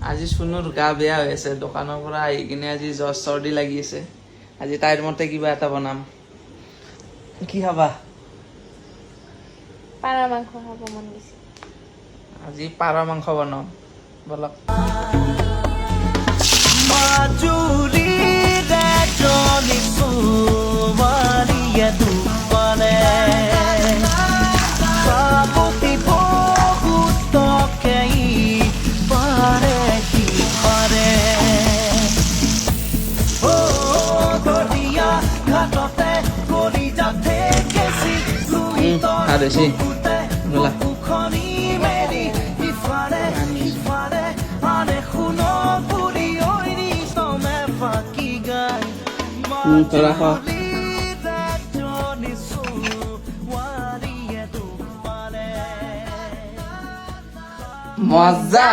আজি শুনুৰ গা বেয়া হৈ আছে দোকানৰ পৰা আহি কিনে আজি জ্বৰ চৰ্দি লাগি আছে আজি তাইৰ মতে কিবা এটা বনাম কি খাবা পাৰা মাংস খাব মন গৈছে আজি পাৰ মাংস বনাম বলক বেছি বলা ৰাখ মজা